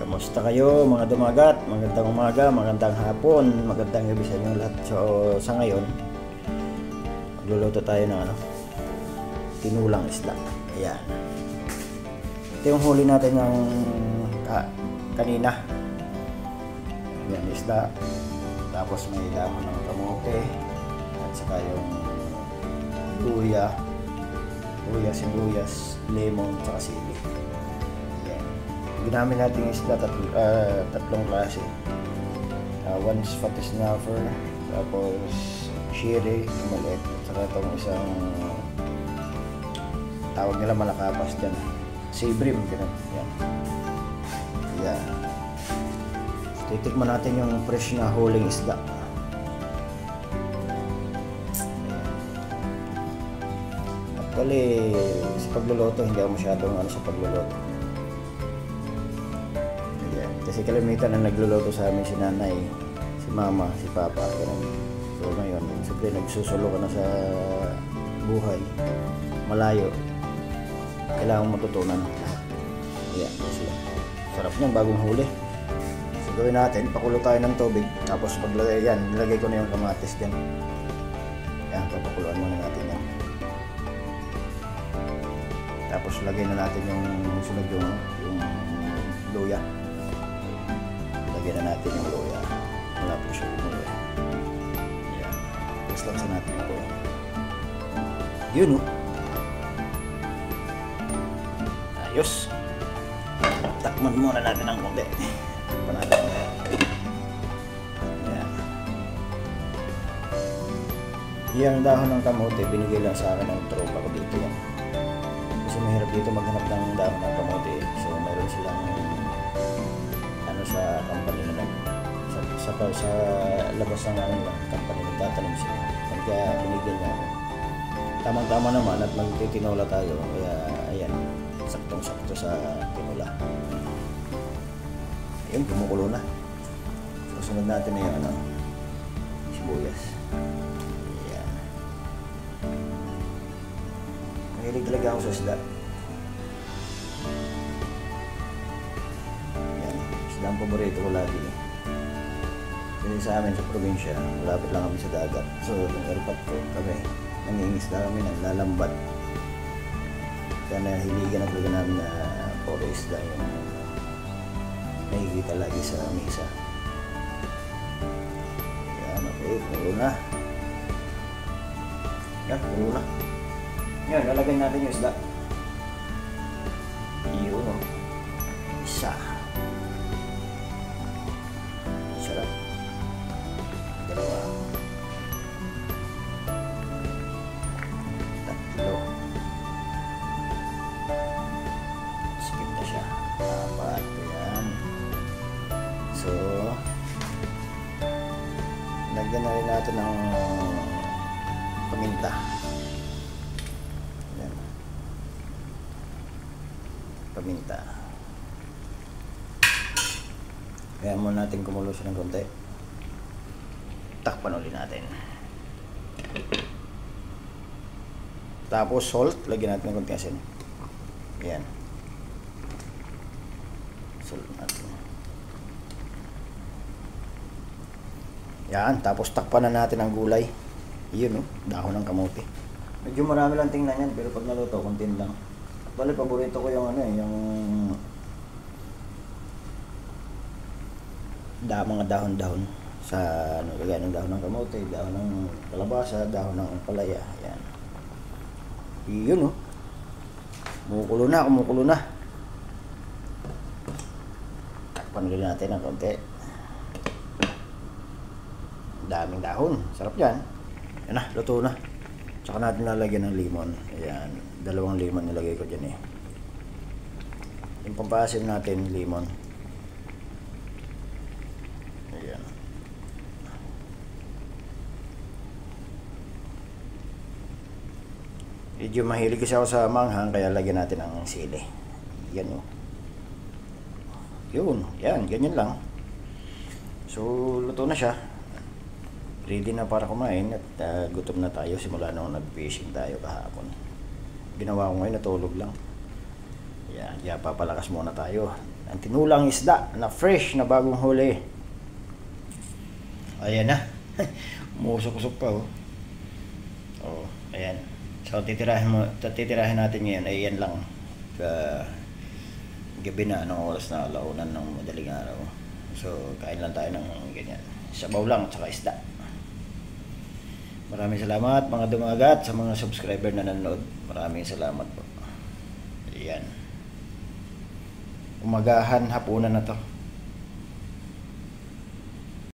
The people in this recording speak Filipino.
Kamusta kayo mga dumagat? Magandang umaga, magandang hapon, magandang gabi sa inyo lahat. So sa ngayon, magluluto tayo ng tinulang isda. Ayan. Ito yung huli natin ng kanina. Ayan, isda. Tapos may dahon ng kamote. At saka yung luya, sibuyas, lemon, at saka sili. Ginamit natin yung isda tatlong klase. One spot snapper, tapos shiri, maliit, at saka itong isang tawag nila malakapas dyan, sibrim, ganun. Yan. Yan. Titikman natin yung fresh na huling isda. Actually, sa pagluluto, hindi ako masyadong sa pagluluto. Kasi kalimitan na nagluluto sa amin si nanay, si mama, si papa, ganun. So ngayon, siyempre nagsusulo ka na sa buhay, malayo, kailangan matutunan lahat. Ayan, so, sarap niyan, bagong huli. So gawin natin, pakulo tayo ng tubig, tapos paglagay yan, nilagay ko na yung kamatis dyan. Yan, papakuluan muna natin yan. Tapos lagay na natin yung sunod yung luya. Lagyan na natin yung luya. Wala po siya kumuloy. Ayan. Tapos lang sa natin ako. Yun o. Ayos. Takman muna natin ang konti. Panalo. Ayan. Yung dahon ng kamote, binigay lang sa akin ng tropa ko dito yan. Kasi mahirap dito maghanap ng dahon ng kamote. So meron silang sa company na sa labas ng company nagtatanim sila. Kaya binigyan niya ako. Tamang-tama naman at magtitinola tayo. Kaya ayan, saktong-sakto sa tinola. Ayun, kumukulo na. Susunod natin na yung sibuyas. Ayan. Mahilig talaga ako sa isda. Ang paborito ko lagi. Kasi sa amin sa probinsya, malapit lang kami sa dagat. So, ng airpot ko kami, nangingisda kami, naglalambat. Kaya nahiligan na talaga namin na puro isda yung nakikita lagi sa misa. Yan, okay, pulo na. Yan, pulo na. Yan, lalagay natin yung isda. Yun o. Isa. Sarap. Dalawa. Tatlo. Skip na siya. Apat. Ayan. So, lagyan na rin natin ng paminta. Ayan. Paminta. Kaya muna natin kumulo siya ng konti. Takpan ulit natin. Tapos salt, lagyan natin ng konti asin. Ayan. Salt natin. Yan, tapos takpan na natin ang gulay. Yun dahon ng kamote. Medyo marami lang tingnan yan, pero pag naluto, kontin lang. Actually, paborito ko yung yung mga dahon-dahon sa kagaya ng dahon ng kamote, dahon ng kalabasa, dahon ng palaya. Ayan. Yun kumukulo na. Takpan ulit natin ng konti. Daming dahon. Sarap yan. Yan na, luto na. Tsaka natin lalagyan ng limon. Ayan. 2 limon nilagay ko dyan Yung pampasim natin, limon. Medyo mahilig kasi ako sa manghang, kaya lagyan natin ng sili. Yan Yun, yan, ganyan lang. So, luto na siya. Ready na para kumain at gutom na tayo simula nung nag-fishing tayo kahapon. Ginawa ko ngayon, natulog lang. Yan, papalakas muna tayo. Ang tinulang isda na fresh na bagong huli. Ayan na. Umusok-usok pa oh. Oh, ayan. So titirahin natin ngayon ay yan lang. Gabi na, anong oras na, launan ng madaling araw. So kain lang tayo ng ganyan. Sabaw lang at saka isda. Maraming salamat mga dumagat sa mga subscriber na nanonood. Maraming salamat po. Ayan. Umagahan, hapunan na to.